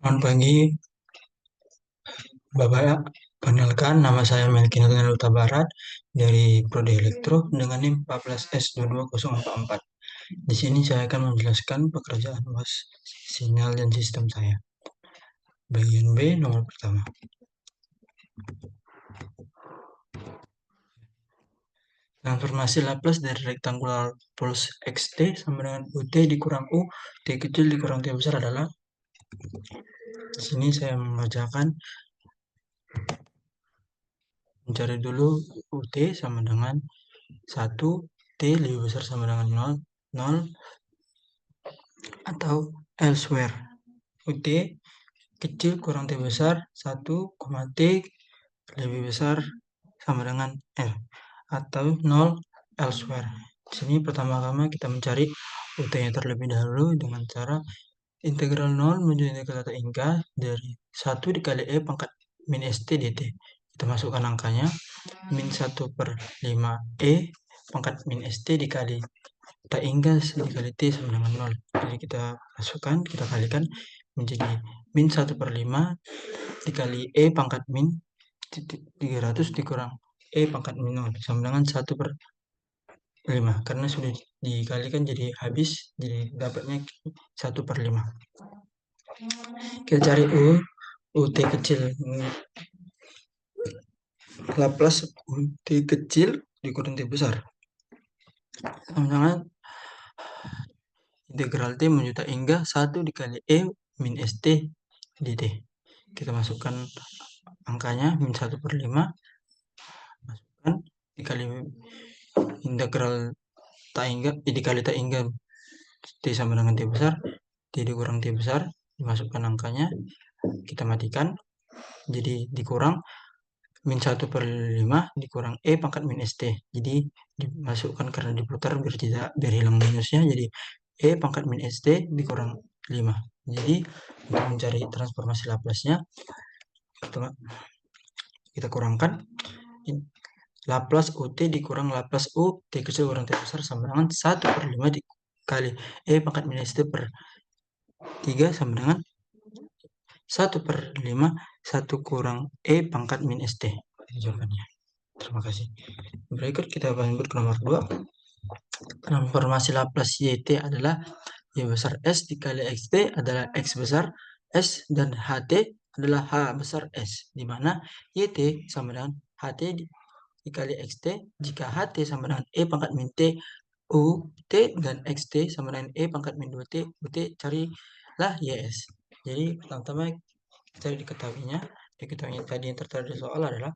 Selamat pagi, Bapak. Perkenalkan, nama saya Melki Natanael Huta Barat dari Prodi Elektro dengan NIM 14S22044. Di sini saya akan menjelaskan pekerjaan UAS sinyal dan sistem saya. Bagian B, nomor pertama. Transformasi Laplace dari rectangular pulse xt sama dengan ut dikurang u, t kecil dikurang t besar adalah, di sini saya mengerjakan mencari dulu ut sama dengan 1, t lebih besar sama dengan 0, 0 atau elsewhere. ut kecil kurang t besar 1, t lebih besar sama dengan r atau 0 elsewhere. Di sini pertama-tama kita mencari ut-nya terlebih dahulu dengan cara integral 0 menuju integral tak hingga dari 1 dikali e pangkat min st dt. Kita masukkan angkanya min 1/5 e pangkat min st dikali tak hingga dikali t sama dengan 0. Jadi kita masukkan, kita kalikan menjadi min 1/5 dikali e pangkat min 300 dikurang e pangkat min 0 sama dengan 1/5. Karena sudah dikalikan jadi habis, jadi dapatnya 1/5. Kita cari ut kecil. Laplace ut kecil dikurang t besar sama dengan integral t menuju tak hingga 1 dikali e min st dt. Kita masukkan angkanya min 1/5 masukkan dikali integral tak hingga dikali tak hingga t sama dengan t besar, t dikurang t besar, dimasukkan angkanya, kita matikan, jadi dikurang min 1/5 dikurang e pangkat min st. Jadi dimasukkan karena diputar biar hilang minusnya, jadi e pangkat min st dikurang 5. Jadi untuk mencari transformasi Laplace-nya, kita kurangkan Laplace ut dikurang Laplace u t kecil kurang t besar sama dengan 1/5 dikali e pangkat min st per 3 sama dengan 1/5 1 kurang e pangkat min st. Jawabannya. Terima kasih. Berikut kita lanjut ke nomor 2. Transformasi Laplace yt adalah y besar s dikali xt adalah x besar s dan ht adalah h besar s, di mana yt sama dengan ht dikali xt jika ht sama dengan e pangkat min t ut dan xt sama dengan e pangkat min 2t ut, carilah ys. Jadi pertama-tama cari diketahuinya tadi yang tertera di soal adalah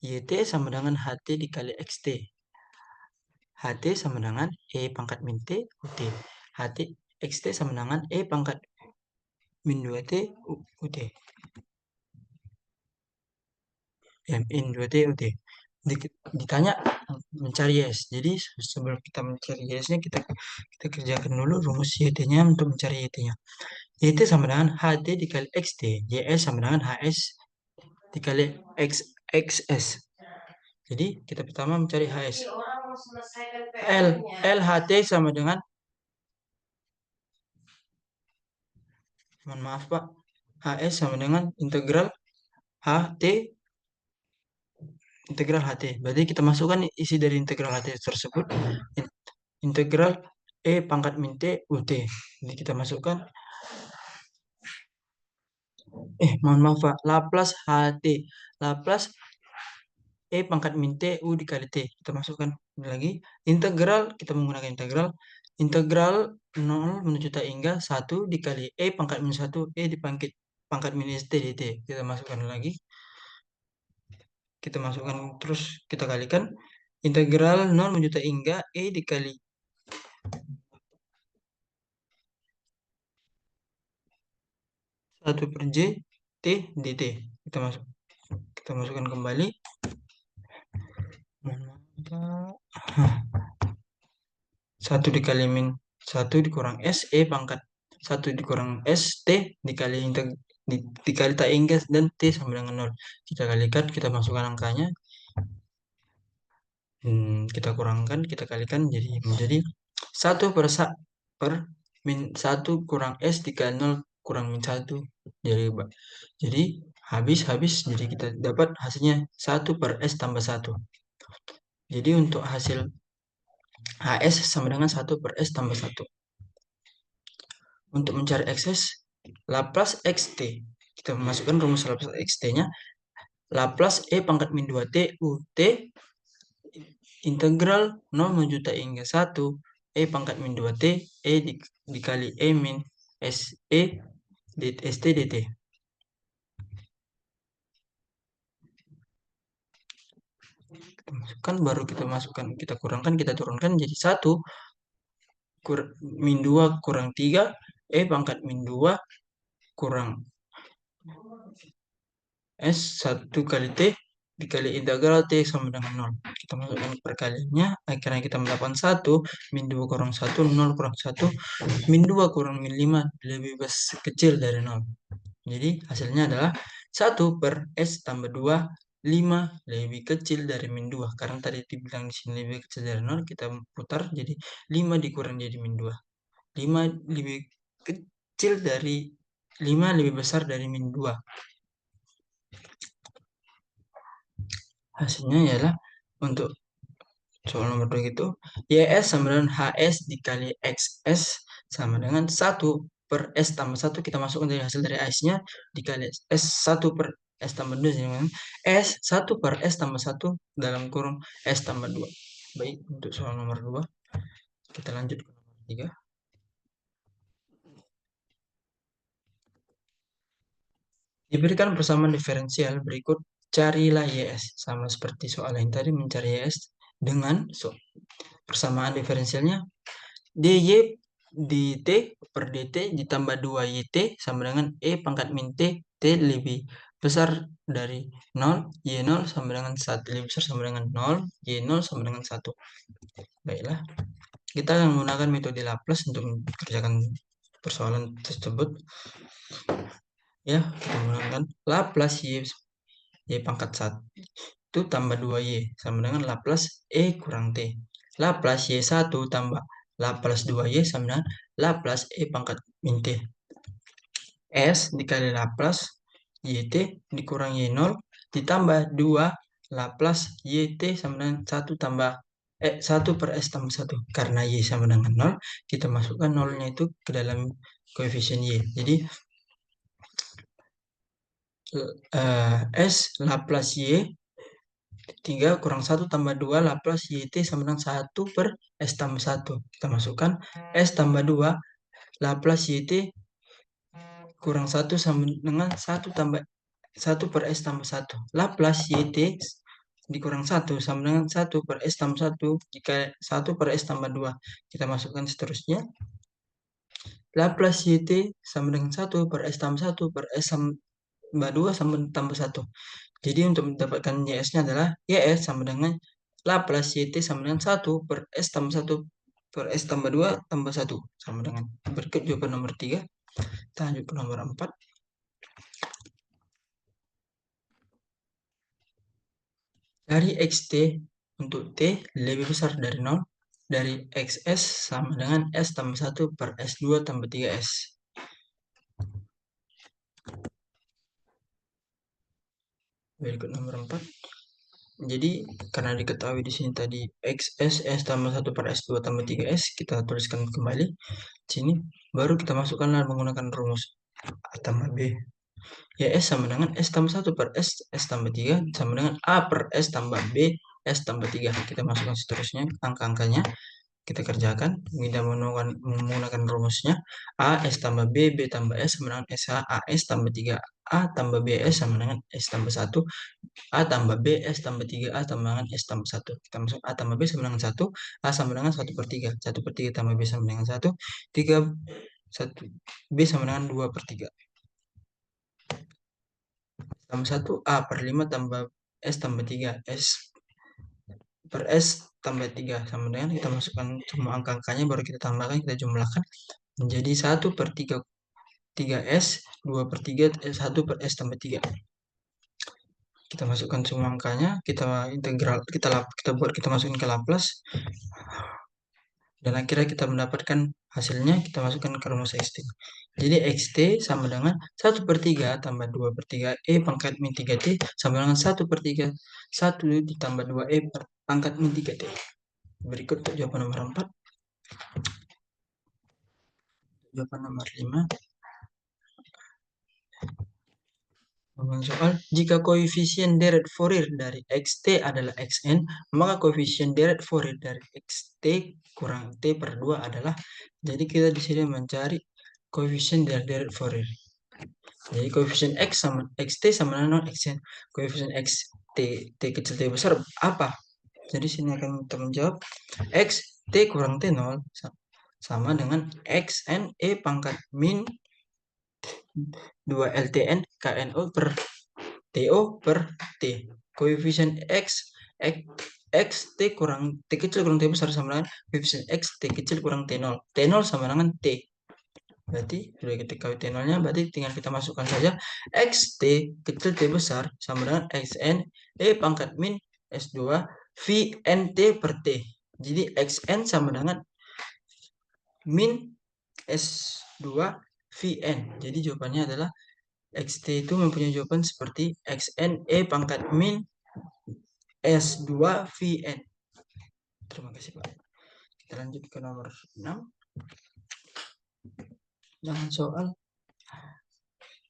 yt sama dengan ht dikali xt, ht sama dengan e pangkat min t ut, ht xt sama dengan e pangkat min 2t ut, min 2t ut. Ditanya mencari ys, jadi sebelum kita mencari ys-nya kita kerjakan dulu rumus yt-nya untuk mencari yt-nya. Yt sama dengan ht dikali xt, ys sama dengan hs dikali xs. Jadi kita pertama mencari hs. lht sama dengan, mohon maaf Pak, hs sama dengan integral ht integral ht. Berarti kita masukkan isi dari integral ht tersebut, integral e pangkat min t ut. Jadi kita masukkan, mohon maaf Pak, Laplace ht, Laplace e pangkat min t u dikali t. Kita masukkan lagi integral, kita menggunakan integral 0 menuju tak hingga 1 dikali e pangkat min 1 e pangkat min st dt. Kita masukkan lagi, kita masukkan terus, kita kalikan integral 0 menuju tak hingga e dikali 1/j t dt. Kita masukkan kembali, 1 dikali min 1 dikurang s e pangkat 1 dikurang s t dikali tak hingga dan t sama dengan 0. Kita kalikan, kita masukkan angkanya, kita kurangkan, kita kalikan menjadi 1 per min 1 kurang s dikali 0 kurang min 1. Jadi habis, jadi kita dapat hasilnya 1 per S tambah 1. Jadi untuk hasil HS sama dengan 1 per S tambah 1. Untuk mencari XS, Laplace XT. Kita masukkan rumus Laplace XT-nya. Laplace E pangkat min 2T UT integral 0 menuju T hingga 1 E pangkat min 2T E dikali E min SE ST dt. Kita masukkan, baru kita masukkan, kita kurangkan, kita turunkan jadi 1 min 2 kurang 3 E pangkat min 2 kurang S 1 kali T dikali integral T sama dengan 0. Kita masukkan perkaliannya, akhirnya kita mendapatkan 1 min 2 kurang 1, 0 kurang 1, min 2 kurang min 5 lebih kecil dari 0. Jadi hasilnya adalah 1 per S tambah 2, 5 lebih kecil dari min 2. Karena tadi dibilang di sini lebih kecil dari 0, kita putar jadi 5 dikurang jadi min 2. 5 lebih kecil dari 5 lebih besar dari min 2. Hasilnya ialah untuk soal nomor 2 itu YS sama dengan HS dikali XS sama dengan 1 per S tambah 1. Kita masukkan dari hasil dari S-nya dikali S 1 per S tambah 2 dengan S 1 per S tambah 1 dalam kurung S tambah 2. Baik, untuk soal nomor 2 kita lanjut ke nomor 3. Diberikan persamaan diferensial berikut, carilah YS. Sama seperti soal yang tadi, mencari YS dengan persamaan diferensialnya dy dt per dt ditambah 2YT sama dengan E pangkat min T, T lebih besar dari 0, Y0 sama dengan 1, lebih besar sama dengan 0, Y0 sama dengan 1. Baiklah, kita akan menggunakan metode Laplace untuk mengerjakan persoalan tersebut. Ya, kita menggunakan Laplace Y pangkat 1 itu tambah 2Y sama dengan Laplace E kurang T. Laplace Y1 tambah Laplace 2Y sama dengan Laplace E pangkat min T. S dikali Laplace YT dikurang Y0 ditambah 2 Laplace YT sama dengan 1 tambah 1 per S tambah 1. Karena Y sama dengan 0, kita masukkan 0-nya itu ke dalam koefisien Y. Jadi S Laplace Y 3 kurang 1 tambah 2 Laplace YT sama dengan 1 per S tambah 1. Kita masukkan S tambah 2 Laplace YT kurang 1 sama dengan 1 tambah 1 per S tambah 1. Laplace YT dikurang 1 sama dengan 1 per S tambah 1 jika 1 per S tambah 2. Kita masukkan seterusnya. Laplace YT sama dengan 1 per S tambah 1 per S tambah 2 sama tambah 1. Jadi untuk mendapatkan YS-nya adalah YS sama dengan Laplace YT sama dengan 1 per S tambah 1 per S tambah 2 tambah 1. Sama dengan berikut jawaban nomor 3. Kita lanjut ke nomor 4. Dari XT untuk T lebih besar dari 0 dari XS sama dengan S tambah 1 per S2 tambah 3S. Berikut nomor 4. Jadi karena diketahui di sini tadi XS S tambah 1 per S2 tambah 3S, kita tuliskan kembali sini, baru kita masukkanlah menggunakan rumus A tambah B. Ya, S sama dengan S tambah 1 per S, S tambah 3 sama dengan A per S tambah B, S tambah 3. Kita masukkan seterusnya angka-angkanya. Kita kerjakan. Kita menggunakan rumusnya A, S tambah B, B tambah S sama dengan SH, A, S tambah 3. A tambah B, S sama dengan S tambah 1. A tambah B, S tambah 3, A tambah dengan S tambah 1. Kita masuk A tambah B sama dengan 1, A sama dengan 1 per 3. 1 per 3 tambah B sama dengan 1, 3, 1, B sama dengan 2 per 3. Tambah 1, A per 5 tambah S tambah 3, S per S tambah 3. Sama dengan kita masukkan semua angka-angkanya, baru kita tambahkan, kita jumlahkan menjadi 1 per 3, 3S, 2 per 3, 1 per S tambah 3. Kita masukkan semua angkanya, kita integral, kita masukin ke Laplace. Dan akhirnya kita mendapatkan hasilnya, kita masukkan ke rumus XT. Jadi XT sama dengan 1/3 tambah 2/3 E pangkat min 3T sama dengan 1/3 1 ditambah 2E per pangkat min 3T. Berikut jawaban nomor 4. Jawaban nomor 5. Soal, jika koefisien deret Fourier dari xt adalah xn, maka koefisien deret Fourier dari xt kurang t per 2 adalah, jadi kita di sini mencari koefisien dari deret Fourier. Jadi koefisien x sama xt sama dengan xn. Koefisien x t kecil t besar apa? Jadi sini akan kita menjawab x t kurang t 0 sama dengan xn e pangkat min 2 ltn kno per TO per T. Koefisien X T kurang T kecil kurang T besar sama dengan koefisien X T kecil kurang T0. T0 sama dengan T. Berarti sudah kita ketahui T0-nya, berarti tinggal kita masukkan saja X T kecil T besar sama dengan XN E pangkat min S2 VN T per T. Jadi XN sama dengan min S2 VN. Jadi jawabannya adalah XT itu mempunyai jawaban seperti XN E pangkat min S2 VN. Terima kasih Pak. Kita lanjut ke nomor 6. Jangan soal.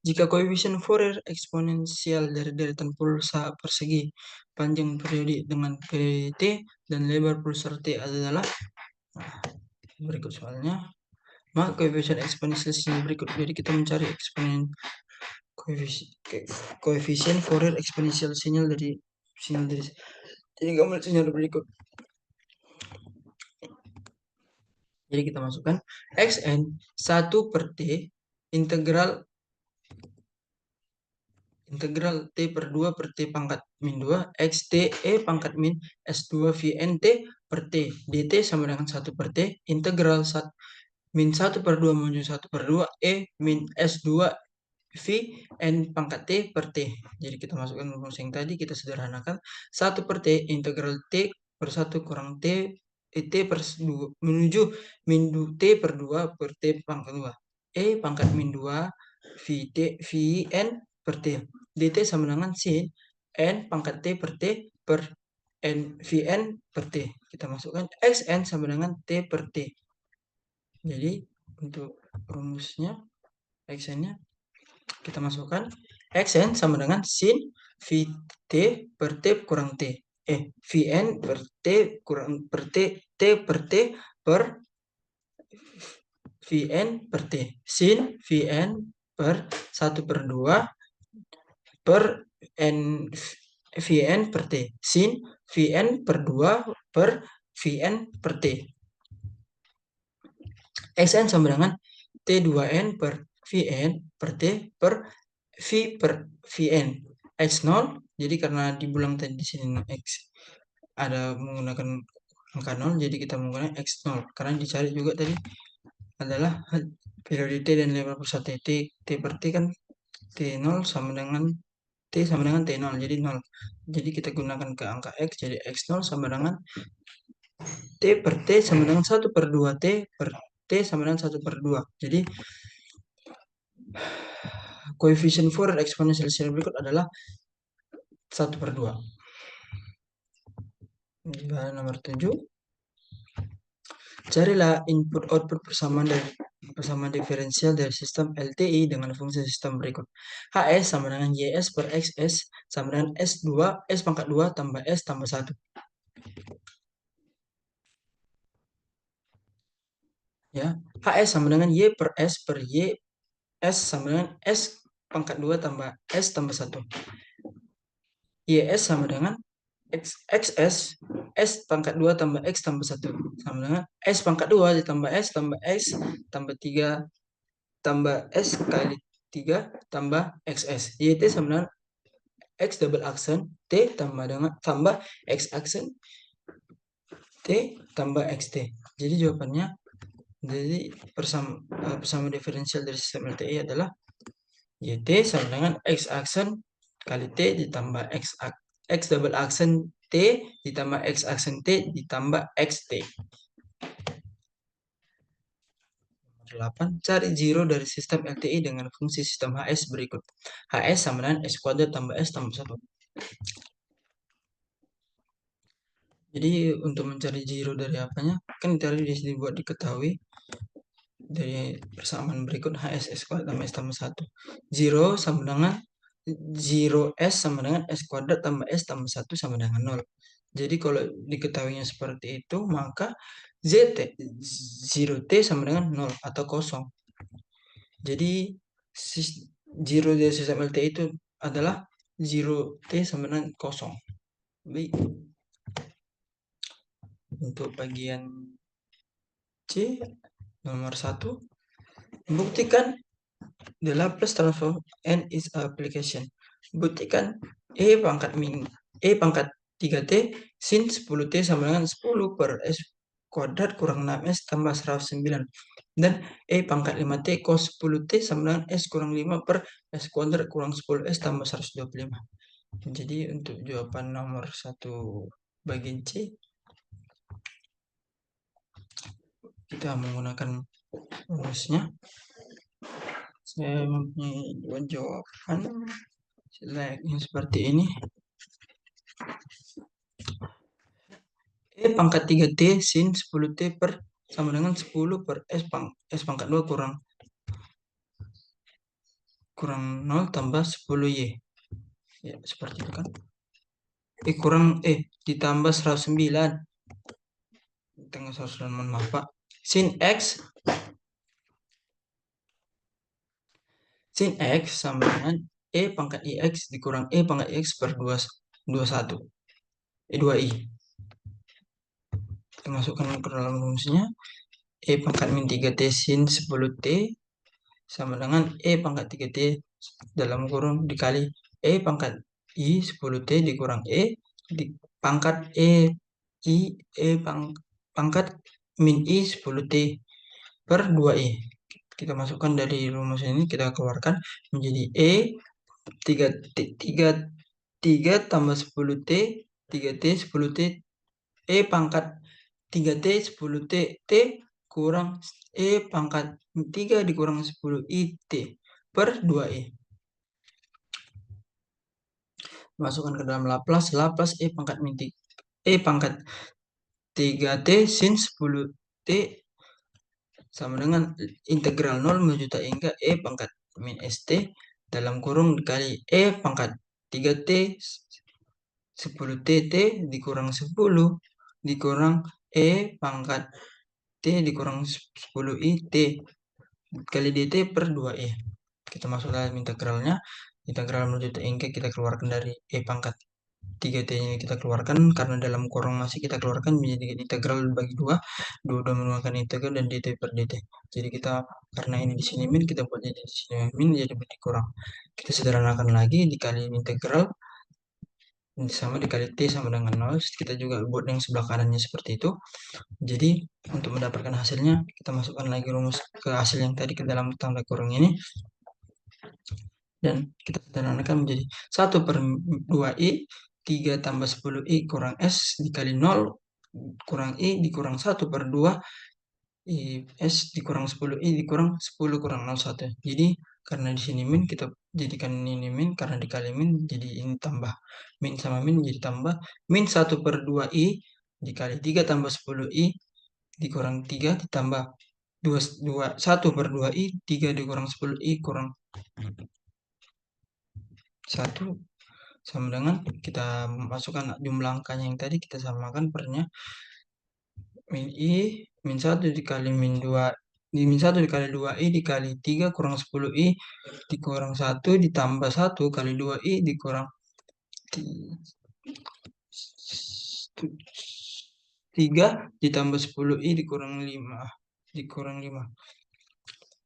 Jika koefisien Fourier eksponensial dari deretan pulsa persegi panjang periodik dengan periode T dan lebar pulsar T adalah, berikut soalnya, maka koefisien eksponensial berikut. Jadi kita mencari koefisien Fourier eksponensial sinyal dari jadi gambar sinyal berikut. Jadi kita masukkan xn 1 per t integral T per 2 per T pangkat min 2 X T E pangkat min S2 VN T per T dt sama dengan 1 per T integral min 1 per 2 menuju 1 per 2 E min S2 V N pangkat T per T. Jadi kita masukkan rumus yang tadi, kita sederhanakan 1 per T integral T per 1 kurang T T per 2 menuju min T per 2 per T pangkat 2 E pangkat min 2 VN per T dt sama dengan sin N pangkat T per T per N VN per T. Kita masukkan XN sama dengan T per T. Jadi untuk rumusnya XN-nya kita masukkan XN sama dengan sin VT per T kurang T. VN per T kurang per T per T per VN per T. Sin VN per 1 per 2 per N VN per T. Sin VN per 2 per VN per T. XN sama dengan T2N per VN per T per V per VN. X0, jadi karena dibulang tadi di sini X ada menggunakan angka 0, jadi kita menggunakan X0. Karena dicari juga tadi adalah periode T dan lebar pulsa T. T per T kan T0 sama dengan T sama dengan T0, jadi 0. Jadi kita gunakan ke angka X, jadi X0 sama dengan T per T sama dengan 1 per 2 T per T sama dengan 1 per 2. Jadi koefisien Fourier eksponensial sinyal berikut adalah 1 per 2. Bahan nomor 7. Carilah input-output persamaan diferensial dari sistem LTI dengan fungsi sistem berikut. HS sama dengan YS per XS sama dengan S2, S pangkat 2 tambah S tambah 1. Ya, HS sama dengan Y per S per Y, S sama dengan S pangkat 2 tambah S tambah 1. YS sama dengan XS, S pangkat 2 tambah X tambah 1. Sama dengan S pangkat 2 ditambah S tambah X tambah 3 tambah S kali 3 tambah XS. YT sama dengan X double aksen T tambah X aksen T tambah XT. Jadi jawabannya, jadi persamaan diferensial dari sistem LTI adalah YT sama dengan X aksen kali T ditambah X double aksen T ditambah X aksen T ditambah XT. 8. Cari zero dari sistem LTI dengan fungsi sistem HS berikut. HS sama dengan S kuadrat tambah S tambah 1. Jadi untuk mencari zero dari apanya, kan tadi dibuat diketahui dari persamaan berikut HS S kuadrat tambah S tambah 1. Zero sama dengan 0S sama dengan S kuadrat tambah S tambah 1 sama dengan 0. Jadi kalau diketahuinya seperti itu, maka ZT 0T sama dengan 0 atau kosong. Jadi 0 dari sistem LTI itu adalah 0T sama dengan kosong. Baik. Untuk bagian C nomor 1, buktikan the Laplace transform n is application. Buktikan E pangkat 3T sin 10T sama dengan 10 per S kuadrat kurang 6S tambah 109. Dan E pangkat 5T cos 10T sama dengan S kurang 5 per S kuadrat kurang 10S tambah 125. Jadi untuk jawaban nomor 1 bagian C, kita menggunakan rumusnya. Saya mempunyai dua jawaban layaknya seperti ini. E pangkat 3T sin 10T per sama dengan 10 per S pangkat 2 kurang 0 tambah 10Y. Ya, seperti itu kan. Ditambah 109. Tengah 109, mohon maaf Pak. Sin X sama dengan E pangkat IX dikurang E pangkat IX per 21. 2I. Kita masukkan ke dalam rumusnya. E pangkat min 3T sin 10T sama dengan E pangkat 3T dalam kurung dikali E pangkat I 10T dikurang E di pangkat pangkat min I 10T per 2I. Kita masukkan dari rumus ini, kita keluarkan menjadi E 3 tambah 10T 3T 10T E pangkat 3T 10T T kurang E pangkat 3 dikurang 10I T per 2I. Masukkan ke dalam Laplace E pangkat 3T sin 10T sama dengan integral 0 menuju tak hingga E pangkat min ST dalam kurung dikali E pangkat 3T 10T T dikurang 10 dikurang E pangkat T dikurang 10I T kali dt per 2E. Kita masuk dalam integralnya. Integral menuju tak hingga kita keluarkan dari E pangkat 3T ini kita keluarkan, karena dalam kurung masih kita keluarkan menjadi integral bagi 2 menggunakan integral dan dt per dt. Jadi kita, karena ini di sini min, kita buat jadi di sini min, jadi berkurang. Kita sederhanakan lagi, dikali integral sama dikali t sama dengan 0. Kita juga buat yang sebelah kanannya seperti itu. Jadi untuk mendapatkan hasilnya, kita masukkan lagi rumus ke hasil yang tadi ke dalam tanda kurung ini. Dan kita sederhanakan menjadi 1 per 2i 3 tambah 10i kurang S dikali 0 kurang I dikurang 1 per 2 S dikurang 10i dikurang 10 kurang 01. Jadi karena di sini min, kita jadikan ini min, karena dikali min jadi ini tambah. Min sama min jadi tambah. Min 1 per 2i dikali 3 tambah 10i dikurang 3 ditambah 1 per 2i 3 dikurang 10i kurang 1 sama dengan, kita masukkan jumlah angkanya yang tadi, kita samakan pernya min I min 1 dikali min 2 min 1 dikali 2i dikali 3 kurang 10i dikurang 1 ditambah 1 kali 2i dikurang 3 ditambah 10i dikurang 5.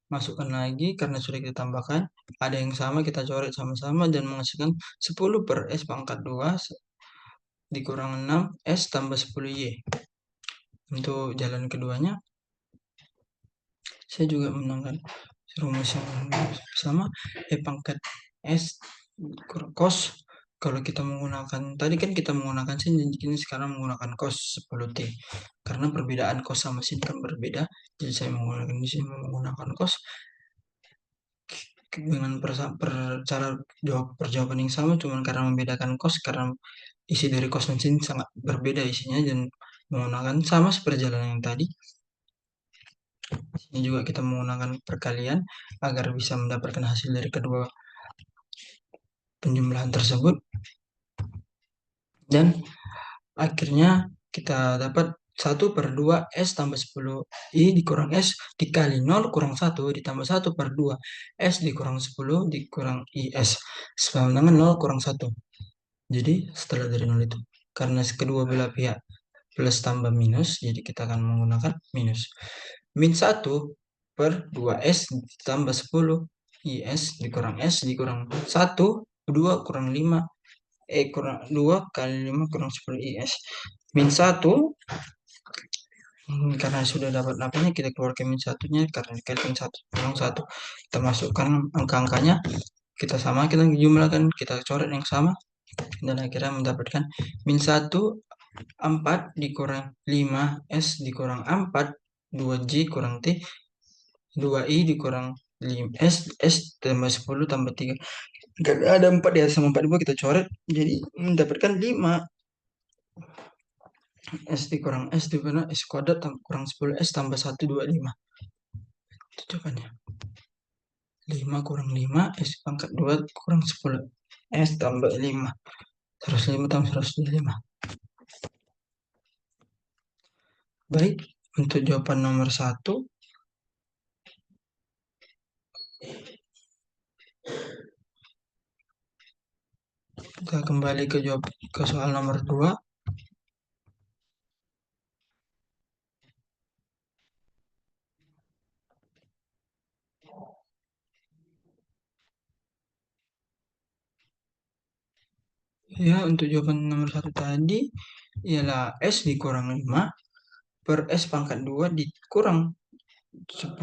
Masukkan lagi karena sudah kita tambahkan, ada yang sama kita coret sama-sama dan menghasilkan 10 per S pangkat 2 dikurang 6 S tambah 10Y. Untuk jalan keduanya, saya juga menggunakan rumus yang sama. E pangkat S cos kalau kita menggunakan, tadi kan kita menggunakan sin, ini sekarang menggunakan cos 10T. Karena perbedaan cos sama sin kan berbeda, jadi saya menggunakan di sini menggunakan cos dengan cara perjawaban yang sama, cuman karena membedakan cos, karena isi dari cos dan sin sangat berbeda isinya, dan menggunakan sama seperti jalan yang tadi. Ini juga kita menggunakan perkalian agar bisa mendapatkan hasil dari kedua penjumlahan tersebut, dan akhirnya kita dapat 1/2 S tambah 10 I dikurang S dikali 0 kurang 1 ditambah 1/2 S dikurang 10 dikurang IS sama dengan 0 kurang 1. Jadi setelah dari 0 itu, karena kedua belah pihak plus tambah minus, jadi kita akan menggunakan minus. Min 1/2S ditambah 10 IS dikurang S dikurang 1, 2 kurang 5 kurang 2 kali 5 kurang 10 IS. Min 1, karena sudah dapat apanya, kita keluarkan min satunya, karena dikalikan 1 kurang 1. Kita masukkan angka-angkanya, kita jumlahkan, kita coret yang sama, dan akhirnya mendapatkan min 1 4 dikurang 5 S dikurang 4 2J kurang T 2I dikurang 5 S tambah 10 tambah 3. Karena ada 4 di atas sama 4 di bawah, kita coret, jadi mendapatkan 5 S dikurang S dikurang S kuadrat kurang 10 S tambah 1 25. Itu jawabannya. 5 kurang 5 S pangkat 2 kurang 10 S tambah 5. 105 tambah 105. Baik, untuk jawaban nomor 1, kita kembali ke soal nomor 2. Ya, untuk jawaban nomor 1 tadi ialah S dikurang 5 per S pangkat 2 dikurang 10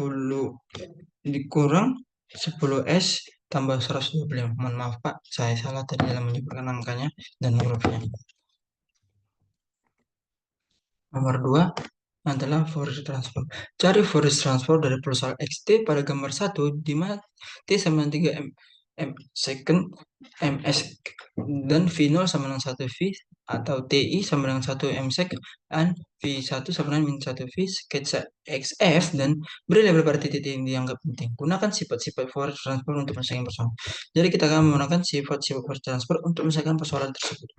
dikurang 10 S tambah 125. Mohon maaf Pak, saya salah tadi dalam menyebutkan angkanya dan hurufnya. Nomor 2 adalah Fourier transform. Cari Fourier transform dari pulsar XT pada gambar 1 di mana T sama dengan 3 m second ms dan V0 sama dengan 1 V atau TI sama dengan 1 m sec dan V1 sama dengan min 1 V sketsa XF dan beri label pada titik yang dianggap penting. Gunakan sifat-sifat Fourier transform untuk menyelesaikan persoalan. Jadi kita akan menggunakan sifat-sifat Fourier transform untuk menyelesaikan persoalan tersebut.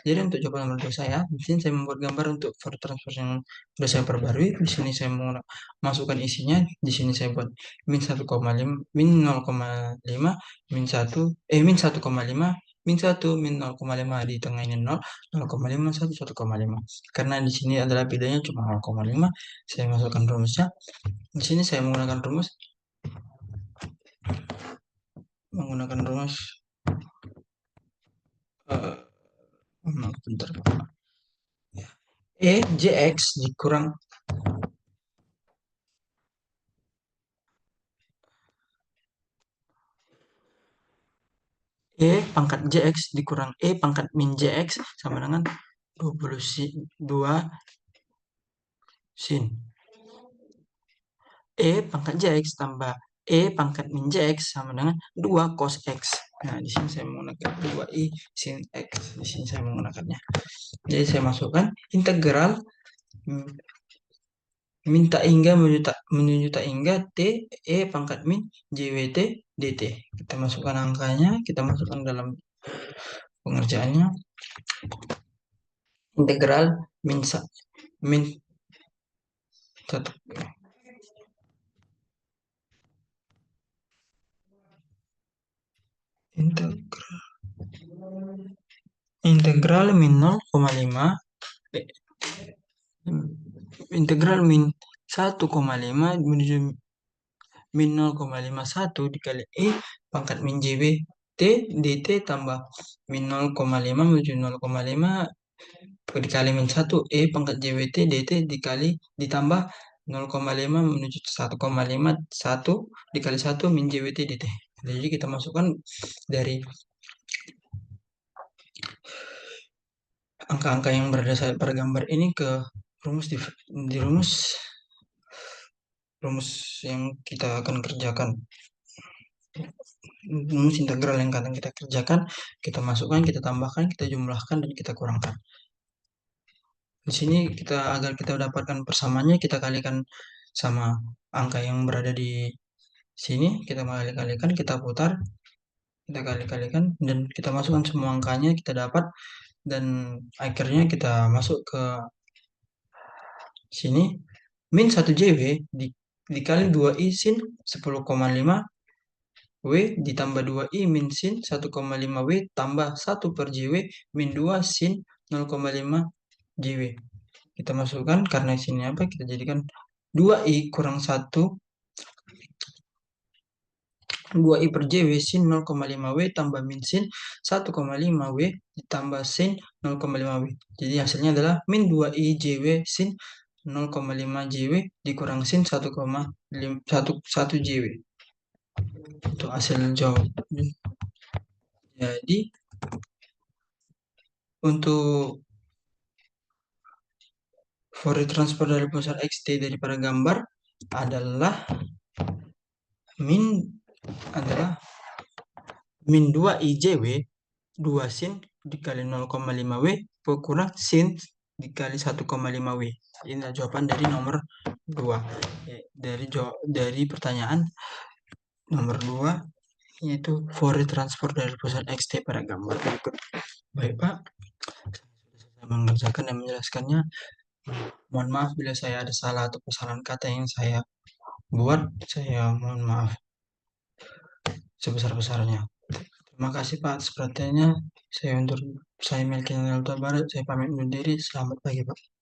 Jadi untuk jawaban nomor 2 saya, di sini saya membuat gambar untuk Fourier transform yang sudah saya perbarui. Di sini saya masukkan isinya. Di sini saya buat min 1,5 min 0,5 min 1 min 1,5 min 1 min 0,5 di tengah ini 0 0,5 1 1,5. Karena di sini adalah bedanya cuma 0,5, saya masukkan rumusnya. Di sini saya menggunakan rumus bentar. JX dikurang pangkat JX dikurang pangkat min JX sama dengan 22 sin. Pangkat JX tambah pangkat min JX sama dengan 2 cos X. Nah, di sini saya menggunakan 2i sin X. Di sini saya menggunakannya. Jadi saya masukkan integral min tak hingga menuju tak hingga T pangkat min JWT DT. Kita masukkan angkanya, kita masukkan dalam pengerjaannya. Integral min 1 integral min 0,5 integral min 1,5 menuju min 0,51 dikali pangkat min JB T dt tambah min 0,5 menuju 0,5 dikali min 1 pangkat JWT dt dikali ditambah 0,5 menuju 1,5 1 dikali 1 min JWT dt. Jadi kita masukkan dari angka-angka yang berada pada gambar ini ke rumus di rumus yang kita akan kerjakan. Rumus integral yang akan kita kerjakan, kita masukkan, kita tambahkan, kita jumlahkan, dan kita kurangkan. Di sini agar kita dapatkan persamaannya, kita kalikan sama angka yang berada di sini, kita kali-kalikan, kita putar, kita kali-kalikan, dan kita masukkan semua angkanya, kita dapat, dan akhirnya kita masuk ke sini. Min 1 JW dikali 2I sin 10,5 W ditambah 2I min sin 1,5 W tambah 1 per JW min 2 sin 0,5 JW. Kita masukkan, karena sini apa, kita jadikan 2I kurang 1, 2I per JW sin 0,5 W tambah min sin 1,5 W ditambah sin 0,5 W. Jadi hasilnya adalah min 2I JW sin 0,5 JW dikurang sin 1,1 JW. Itu hasil jawabannya. Jadi untuk Fourier transform dari pusat xt daripada gambar adalah min 2 IJW 2 sin dikali 0,5 W kurang sin dikali 1,5 W. Ini adalah jawaban dari nomor 2. Dari pertanyaan nomor 2, yaitu Fourier transform dari pusat xt pada gambar berikut. Baik Pak, saya mengerjakan dan menjelaskannya. Mohon maaf bila saya ada salah atau kesalahan kata yang saya buat. Saya mohon maaf sebesar-besarnya. Terima kasih Pak atas perhatiannya. Saya Melki Barat, saya pamit undur diri. Selamat pagi Pak.